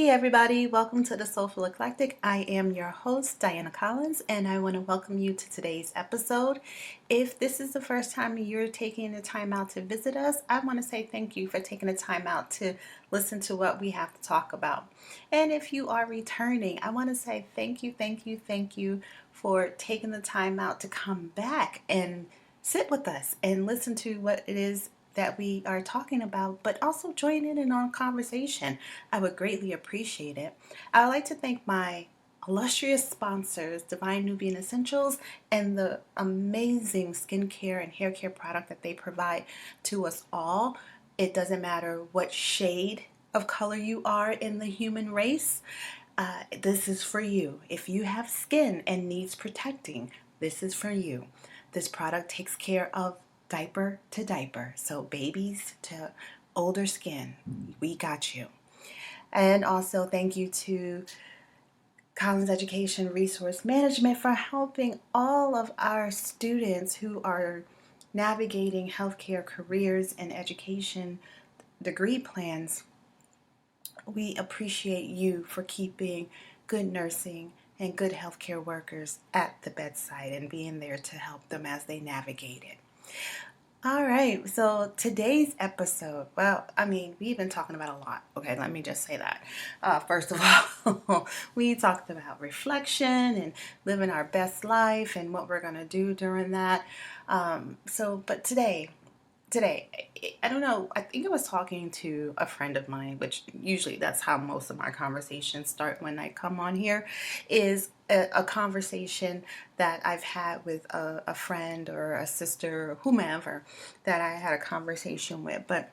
everybody, welcome to the Soulful Eclectic. I am your host, Diana Collins, and I want to welcome you to today's episode. If this is the first time you're taking the time out to visit us, I want to say thank you for taking the time out to listen to what we have to talk about. And if you are returning, I want to say thank you for taking the time out to come back and sit with us and listen to what it is that we are talking about, but also join in our conversation. I would greatly appreciate it. I would like to thank my illustrious sponsors, Divine Nubian Essentials, and the amazing skincare and hair care product that they provide to us all. It doesn't matter what shade of color you are in the human race. This is for you. If you have skin and needs protecting, this is for you. This product takes care of diaper to diaper. So babies to older skin, we got you. And also thank you to Collins Education Resource Management for helping all of our students who are navigating healthcare careers and education degree plans. We appreciate you for keeping good nursing and good healthcare workers at the bedside and being there to help them as they navigate it. All right, so today's episode, we've been talking about a lot. Okay, let me just say that. First of all, we talked about reflection and living our best life and what we're going to do during that. But today, I don't know, I think I was talking to a friend of mine, which usually that's how most of my conversations start when I come on here, is a conversation that I've had with a friend or a sister or whomever that I had a conversation with. But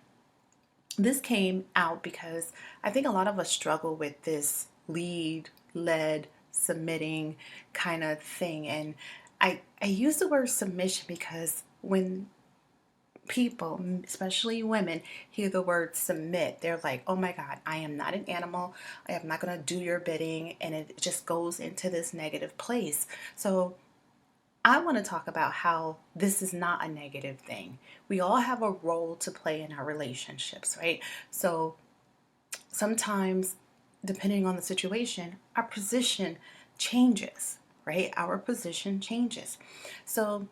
this came out because I think a lot of us struggle with this led, submitting kind of thing. And I use the word submission because when people, especially women, hear the word submit, they're like, oh my God, I am not an animal. I am not going to do your bidding. And it just goes into this negative place. So I want to talk about how this is not a negative thing. We all have a role to play in our relationships, right? So sometimes, depending on the situation, our position changes, right? Our position changes. So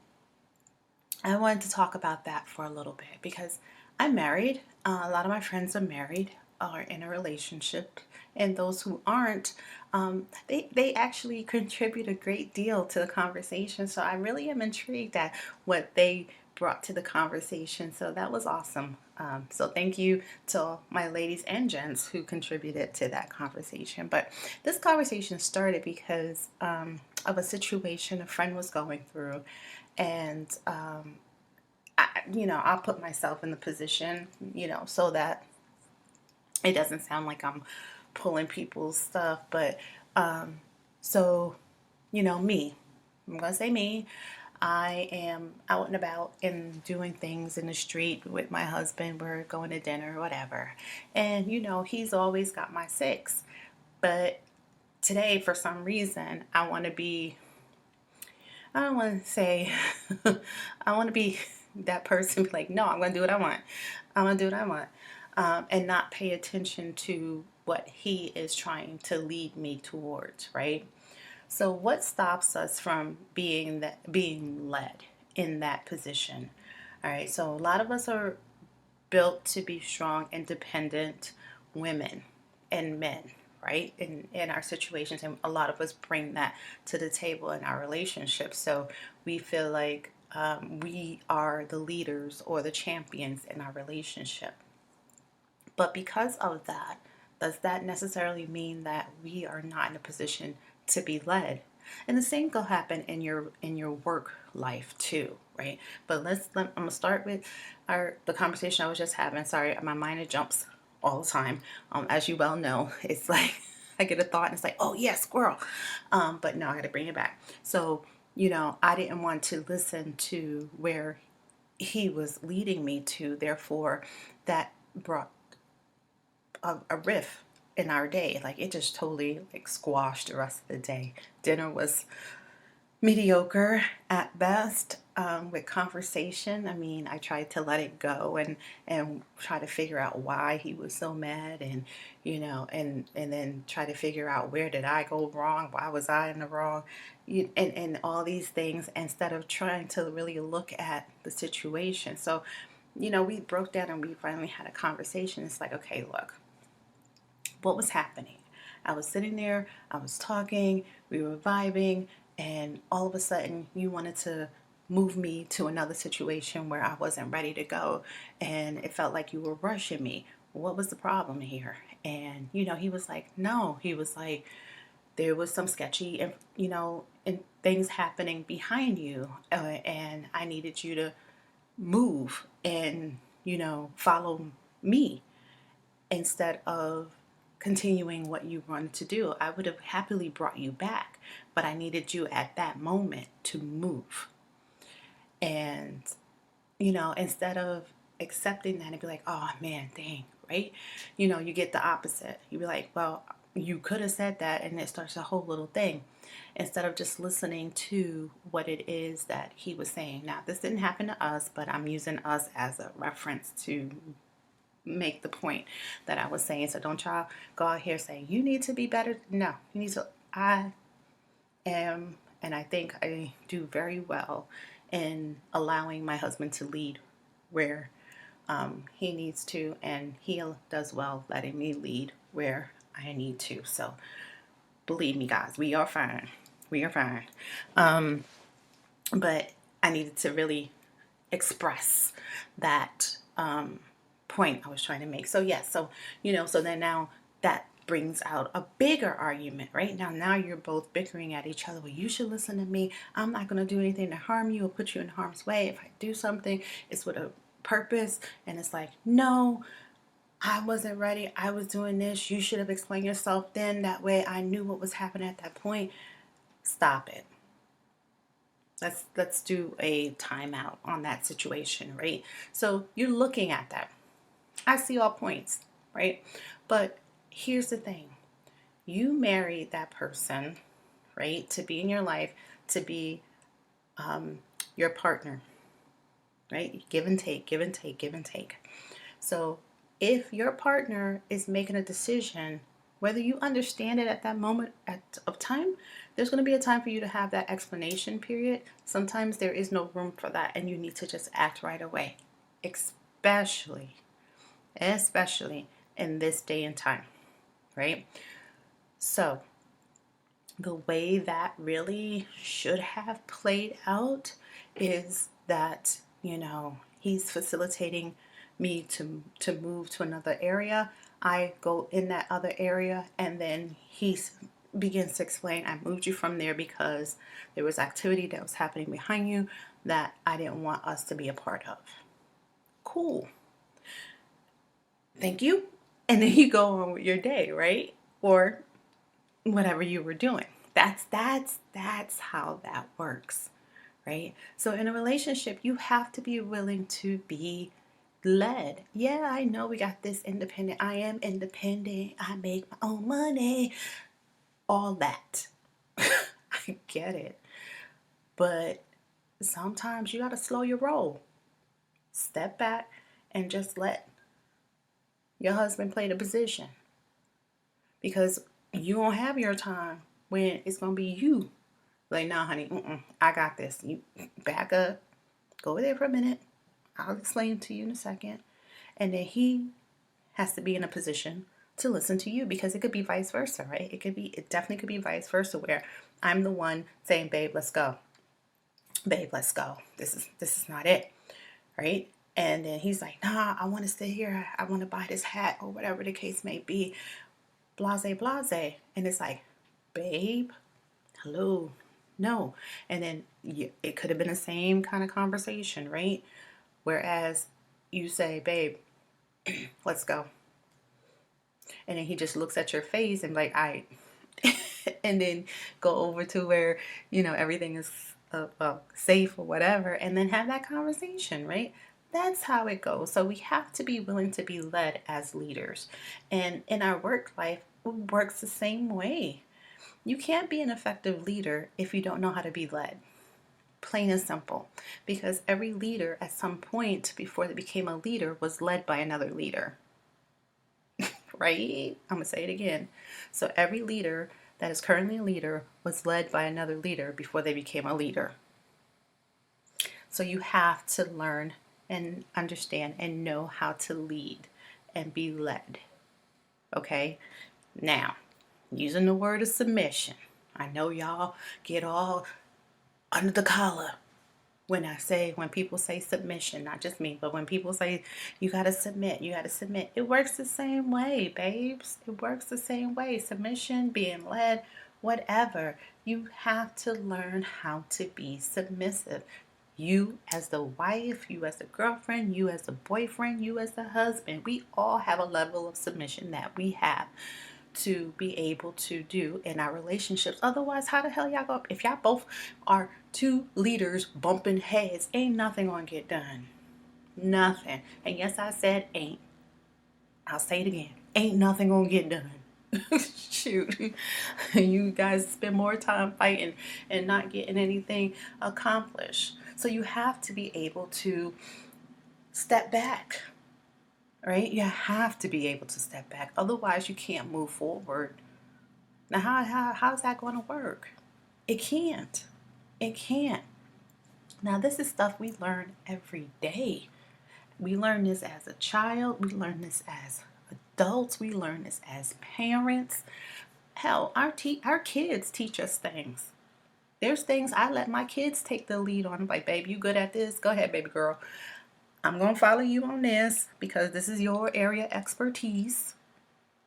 I wanted to talk about that for a little bit because I'm married. A lot of my friends are married or in a relationship, and those who aren't, they actually contribute a great deal to the conversation. So I really am intrigued at what they brought to the conversation. So that was awesome. So thank you to my ladies and gents who contributed to that conversation. But this conversation started because of a situation a friend was going through. And, I'll put myself in the position, so that it doesn't sound like I'm pulling people's stuff. But, me, I'm going to say me. I am out and about and doing things in the street with my husband. We're going to dinner or whatever. And, he's always got my six. But today, for some reason, I want to be that person, like, no, I'm going to do what I want. I'm going to do what I want. And not pay attention to what he is trying to lead me towards, right? So what stops us from being led in that position? All right, so a lot of us are built to be strong, independent women and men, right? In our situations, and a lot of us bring that to the table in our relationships. So we feel like we are the leaders or the champions in our relationship. But because of that, does that necessarily mean that we are not in a position to be led? And the same will happen in your work life too, right? But I'm gonna start with the conversation I was just having. Sorry, my mind jumps all the time. As you well know, it's like I get a thought and it's like, oh yeah, squirrel. But no, I got to bring it back. So I didn't want to listen to where he was leading me to. Therefore, that brought a riff in our day. Like it just totally squashed the rest of the day. Dinner was mediocre at best. with conversation. I mean, I tried to let it go and try to figure out why he was so mad, and and then try to figure out where did I go wrong, why was I in the wrong, and all these things, instead of trying to really look at the situation. So, we broke down and we finally had a conversation. It's like, okay, look, what was happening? I was sitting there, I was talking, we were vibing, and all of a sudden you wanted to move me to another situation where I wasn't ready to go, and it felt like you were rushing me. What was the problem here? And he was like, no, he was like, there was some sketchy and and things happening behind you, and I needed you to move and follow me instead of continuing what you wanted to do. I would have happily brought you back, but I needed you at that moment to move. And, instead of accepting that and be like, oh man, dang, right? You get the opposite. You be like, well, you could have said that, and it starts a whole little thing instead of just listening to what it is that he was saying. Now, this didn't happen to us, but I'm using us as a reference to make the point that I was saying. So don't y'all go out here saying you need to be better. No, you need to. I am, and I think I do very well in allowing my husband to lead where he needs to, and he does well letting me lead where I need to. So believe me, guys, we are fine. We are fine. But I needed to really express that point I was trying to make. So yes, so so then now that brings out a bigger argument, right? Now you're both bickering at each other. Well, you should listen to me. I'm not going to do anything to harm you or put you in harm's way. If I do something, it's with a purpose. And it's like, no, I wasn't ready. I was doing this. You should have explained yourself then. That way I knew what was happening at that point. Stop it. Let's do a timeout on that situation, right? So you're looking at that. I see all points, right? But here's the thing. You married that person, right, to be in your life, to be your partner, right? Give and take, give and take, give and take. So if your partner is making a decision, whether you understand it at that moment of time, there's going to be a time for you to have that explanation period. Sometimes there is no room for that, and you need to just act right away, especially in this day and time, right? So the way that really should have played out is that, he's facilitating me to move to another area. I go in that other area, and then he begins to explain, I moved you from there because there was activity that was happening behind you that I didn't want us to be a part of. Cool. Thank you. And then you go on with your day, right? Or whatever you were doing. That's how that works, right? So in a relationship, you have to be willing to be led. Yeah, I know we got this independent. I am independent. I make my own money. All that. I get it. But sometimes you got to slow your roll. Step back and just let your husband play the position. Because you won't have your time when it's going to be you. Like, nah, honey, I got this. You back up. Go over there for a minute. I'll explain to you in a second. And then he has to be in a position to listen to you, because it could be vice versa, right? It definitely could be vice versa, where I'm the one saying, babe, let's go. Babe, let's go. This is not it, right? And then he's like, nah, I want to stay here. I want to buy this hat, or whatever the case may be. Blase, blase. And it's like, babe, hello, no. And then it could have been the same kind of conversation, right? Whereas you say, babe, let's go. And then he just looks at your face and like, all right. And then go over to where, everything is safe or whatever, and then have that conversation, right? That's how it goes. So we have to be willing to be led as leaders. And in our work life, it works the same way. You can't be an effective leader if you don't know how to be led. Plain and simple. Because every leader at some point before they became a leader was led by another leader. Right? I'm going to say it again. So every leader that is currently a leader was led by another leader before they became a leader. So you have to learn and understand and know how to lead and be led. Okay? Now, using the word of submission. I know y'all get all under the collar when people say submission, not just me, but when people say you got to submit, it works the same way, babes. It works the same way. Submission, being led, whatever. You have to learn how to be submissive. You as the wife, you as the girlfriend, you as the boyfriend, you as the husband, we all have a level of submission that we have to be able to do in our relationships. Otherwise, how the hell y'all go? If y'all both are two leaders bumping heads, ain't nothing gonna get done. Nothing. And yes, I said ain't. I'll say it again. Ain't nothing gonna get done. Shoot. You guys spend more time fighting and not getting anything accomplished. So you have to be able to step back. Right? You have to be able to step back. Otherwise, you can't move forward. Now, how's that going to work? It can't. It can't. Now, this is stuff we learn every day. We learn this as a child. We learn this as adults. We learn this as parents. Hell, our kids teach us things. There's things I let my kids take the lead on. I'm like, babe, you good at this? Go ahead, baby girl. I'm going to follow you on this because this is your area of expertise.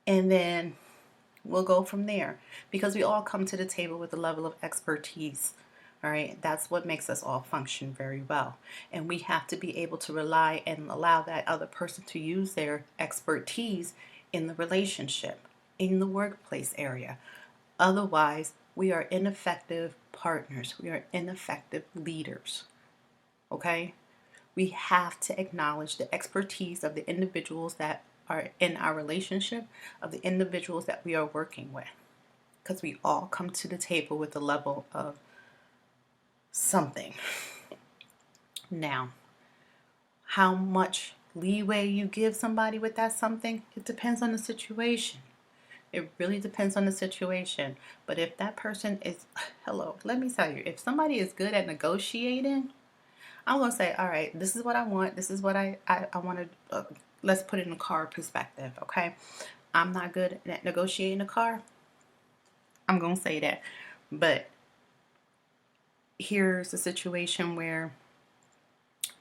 And then we'll go from there because we all come to the table with a level of expertise. All right. That's what makes us all function very well. And we have to be able to rely and allow that other person to use their expertise in the relationship, in the workplace area. Otherwise, we are ineffective partners. We are ineffective leaders. Okay. We have to acknowledge the expertise of the individuals that are in our relationship, of the individuals that we are working with. Because we all come to the table with a level of something. Now, how much leeway you give somebody with that something, it depends on the situation. It really depends on the situation. But if that person is, hello, let me tell you, if somebody is good at negotiating, I'm going to say, all right, this is what I want. This is what I want to, let's put it in a car perspective, okay? I'm not good at negotiating a car. I'm going to say that. But here's a situation where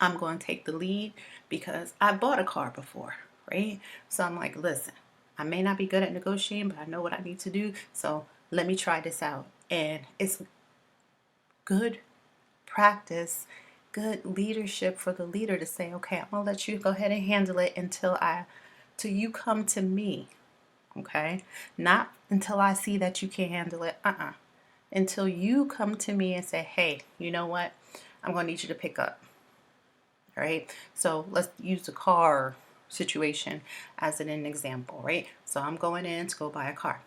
I'm going to take the lead because I bought a car before, right? So I'm like, listen, I may not be good at negotiating, but I know what I need to do. So let me try this out. And it's good practice, good leadership for the leader to say, okay, I'm gonna let you go ahead and handle it until you come to me. Okay, not until I see that you can handle it. Until you come to me and say, hey, you know what, I'm gonna need you to pick up. All right, so let's use the car situation as an example, right? So I'm going in to go buy a car.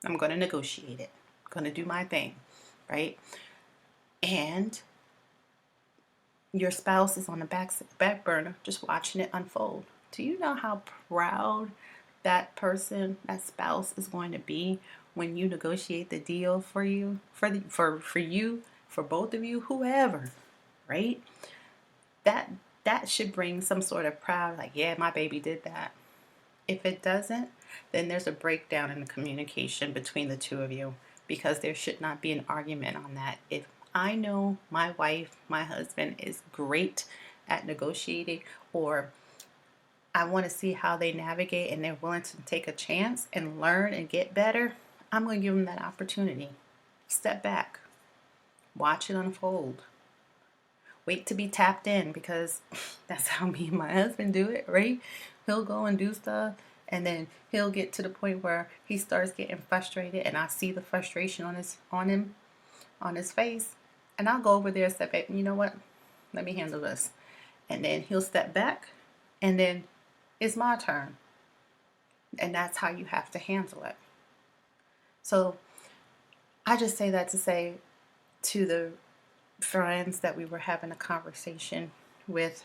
I'm going to negotiate it. I'm going to do my thing, right? And your spouse is on the back burner just watching it unfold. Do you know how proud that person, that spouse is going to be when you negotiate the deal for you, for you, for both of you, whoever, right? That should bring some sort of pride, like, yeah, my baby did that. If it doesn't, then there's a breakdown in the communication between the two of you because there should not be an argument on that. If I know my wife, my husband is great at negotiating, or I want to see how they navigate and they're willing to take a chance and learn and get better, I'm going to give them that opportunity. Step back. Watch it unfold. Wait to be tapped in because that's how me and my husband do it, right? He'll go and do stuff and then he'll get to the point where he starts getting frustrated and I see the frustration on his face. And I'll go over there and say, babe, you know what? Let me handle this. And then he'll step back and then it's my turn. And that's how you have to handle it. So I just say that to say to the friends that we were having a conversation with,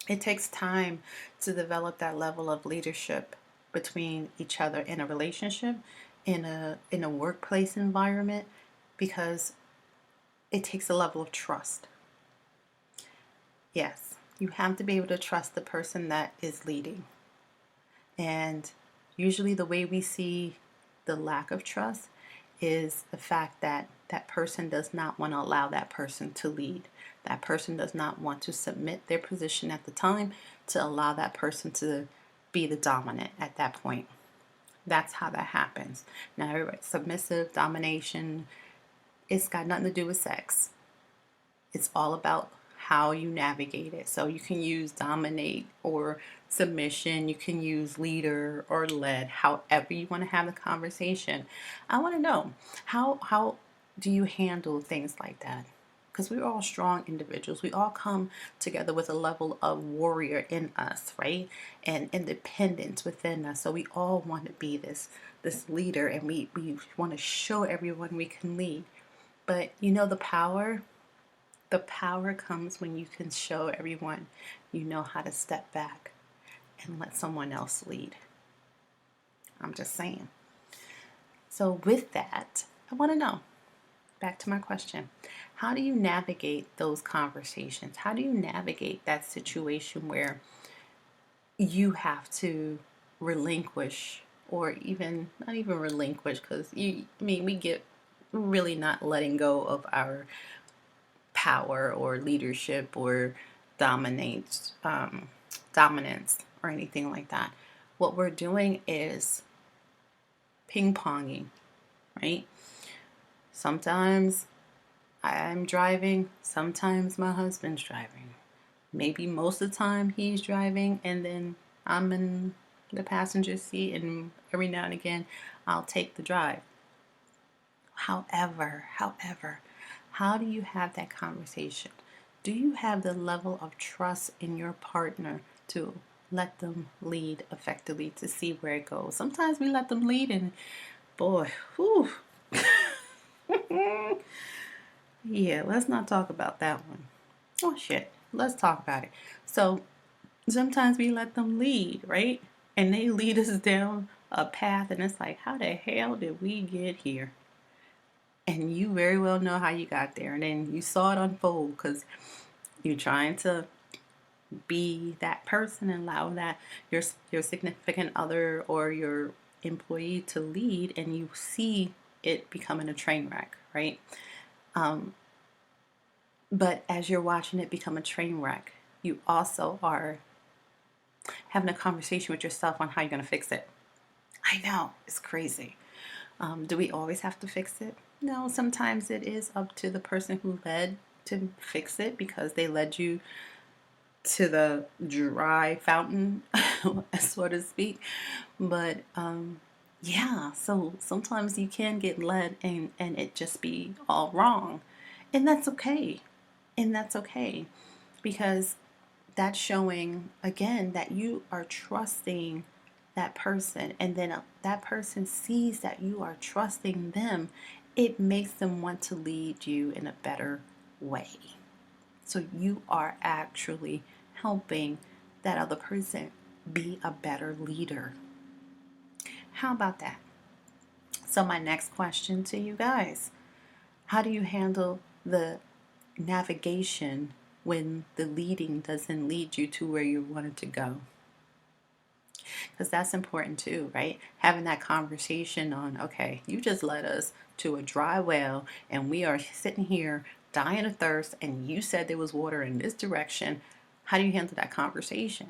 it takes time to develop that level of leadership between each other in a relationship, in a workplace environment, because it takes a level of trust. Yes, you have to be able to trust the person that is leading. And usually the way we see the lack of trust is the fact that that person does not want to allow that person to lead. That person does not want to submit their position at the time to allow that person to be the dominant at that point. That's how that happens. Now, submissive, domination, it's got nothing to do with sex. It's all about how you navigate it. So you can use dominate or submission. You can use leader or led, however you want to have the conversation. I want to know, how do you handle things like that? Because we're all strong individuals. We all come together with a level of warrior in us, right? And independence within us. So we all want to be this leader, and we want to show everyone we can lead. But the power comes when you can show everyone you know how to step back and let someone else lead. I'm just saying. So with that, I want to know, back to my question, how do you navigate those conversations? How do you navigate that situation where you have to relinquish, or even not even relinquish, because we get really not letting go of our power or leadership or dominance or anything like that. What we're doing is ping ponging, right? Sometimes I'm driving, sometimes my husband's driving. Maybe most of the time he's driving and then I'm in the passenger seat, and every now and again I'll take the drive. However, how do you have that conversation? Do you have the level of trust in your partner to let them lead effectively to see where it goes? Sometimes we let them lead and boy, whew. Yeah, let's not talk about that one. Oh shit, let's talk about it. So sometimes we let them lead, right? And they lead us down a path, and it's like, how the hell did we get here? And you very well know how you got there, and then you saw it unfold because you're trying to be that person and allow that your significant other or your employee to lead, and you see it becoming a train wreck, right? But as you're watching it become a train wreck, you also are having a conversation with yourself on how you're going to fix it. I know, it's crazy. Do we always have to fix it? No, sometimes it is up to the person who led to fix it, because they led you to the dry fountain, so to speak. But yeah, so sometimes you can get led and it just be all wrong. And that's okay. And that's okay, because that's showing again that you are trusting that person, and then that person sees that you are trusting them. It makes them want to lead you in a better way. So you are actually helping that other person be a better leader. How about that? So my next question to you guys, how do you handle the navigation when the leading doesn't lead you to where you wanted to go? Because that's important too, right? Having that conversation on, okay, you just led us to a dry well and we are sitting here dying of thirst, and you said there was water in this direction. How do you handle that conversation?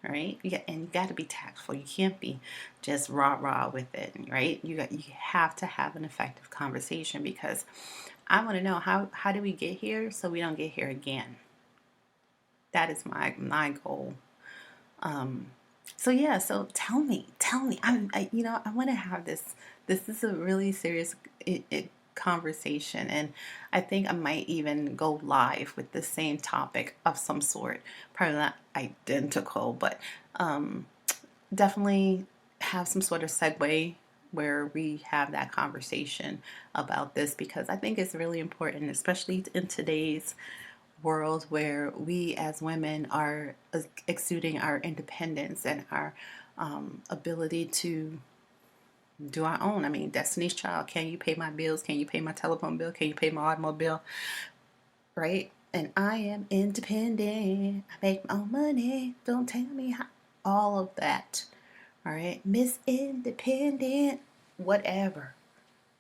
Right? And you got to be tactful. You can't be just rah with it, right? You have to have an effective conversation, because I want to know, how do we get here so we don't get here again? That is my goal. So yeah, so tell me. I want to have this. This is a really serious conversation, and I think I might even go live with the same topic of some sort. Probably not identical, but definitely have some sort of segue where we have that conversation about this, because I think it's really important, especially in today's world where we as women are exuding our independence and our ability to do our own. I mean, Destiny's Child, can you pay my bills? Can you pay my telephone bill? Can you pay my automobile? Right? And I am independent. I make my own money. Don't tell me how. All of that. All right? Miss Independent. Whatever.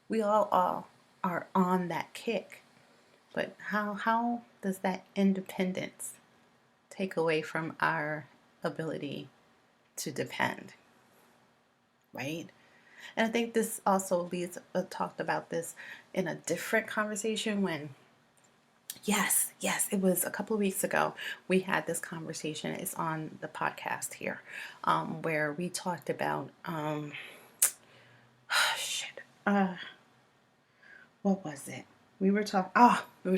We all are on that kick. But how does that independence take away from our ability to depend? Right? And I think this also leads, talked about this in a different conversation when, yes, it was a couple of weeks ago, we had this conversation. It's on the podcast here, where we talked about, what was it? We were talking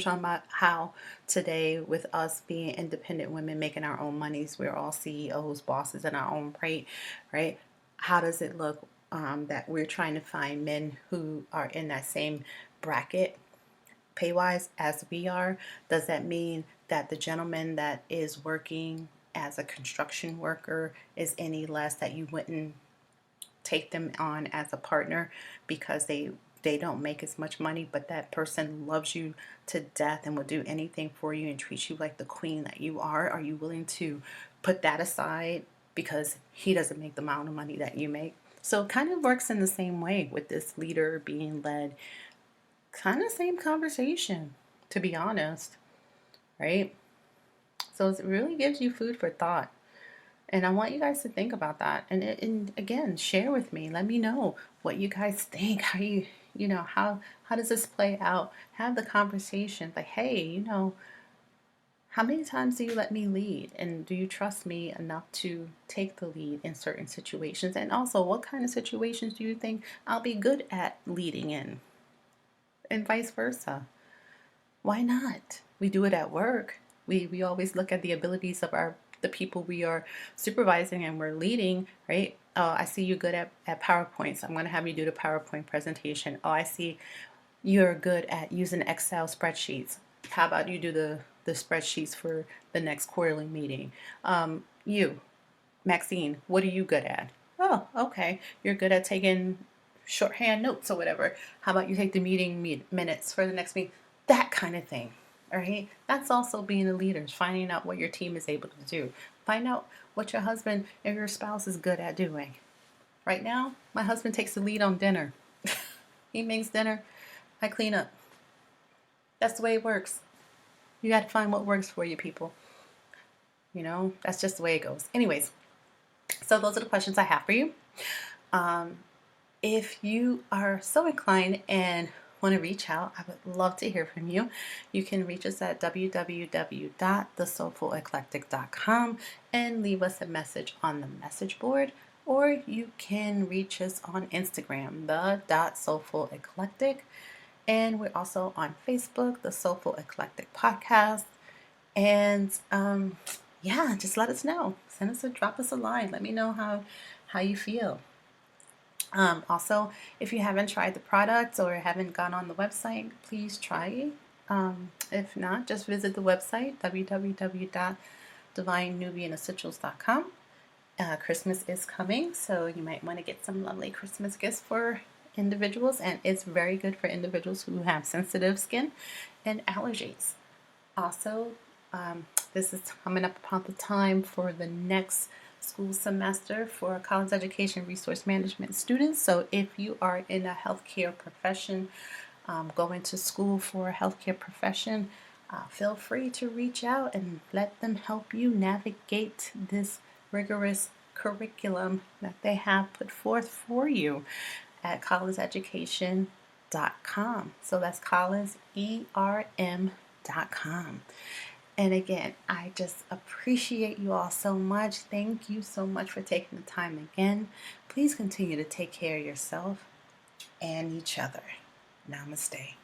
about how today, with us being independent women making our own monies, we're all CEOs, bosses in our own right? How does it look that we're trying to find men who are in that same bracket pay-wise as we are? Does that mean that the gentleman that is working as a construction worker is any less, that you wouldn't take them on as a partner because they don't make as much money, but that person loves you to death and will do anything for you and treats you like the queen that you are? Are you willing to put that aside because he doesn't make the amount of money that you make? So it kind of works in the same way with this leader being led. Kind of same conversation, to be honest, right? So it really gives you food for thought. And I want you guys to think about that. And again, share with me. Let me know what you guys think. How how does this play out? Have the conversation. Like, hey, how many times do you let me lead? And do you trust me enough to take the lead in certain situations? And also, what kind of situations do you think I'll be good at leading in? And vice versa. Why not? We do it at work. We always look at the abilities of the people we are supervising and we're leading, right? Oh, I see you good at PowerPoints. I'm going to have you do the PowerPoint presentation. Oh, I see you're good at using Excel spreadsheets. How about you do the spreadsheets for the next quarterly meeting? You, Maxine, what are you good at? Oh, okay. You're good at taking shorthand notes or whatever. How about you take the meeting minutes for the next meeting? That kind of thing. All right. That's also being a leader, finding out what your team is able to do. Find out what your husband or your spouse is good at doing. Right now, my husband takes the lead on dinner. He makes dinner, I clean up. That's the way it works. You got to find what works for you, people. That's just the way it goes. Anyways, so those are the questions I have for you. If you are so inclined and want to reach out, I would love to hear from you. You can reach us at www.thesoulfuleclectic.com and leave us a message on the message board, or you can reach us on Instagram, the.soulfuleclectic, and we're also on Facebook, the Soulful Eclectic Podcast. And just let us know. Drop us a line. Let me know how you feel. Also, if you haven't tried the products or haven't gone on the website, please try it. If not, just visit the website, www.divinenubianessentials.com. Christmas is coming, so you might want to get some lovely Christmas gifts for individuals, and it's very good for individuals who have sensitive skin and allergies. Also, this is coming up upon the time for the next school semester for college education resource management students. So if you are in a healthcare profession, going to school for a healthcare profession, feel free to reach out and let them help you navigate this rigorous curriculum that they have put forth for you at collegeeducation.com. So that's collegeerm.com. And again, I just appreciate you all so much. Thank you so much for taking the time again. Please continue to take care of yourself and each other. Namaste.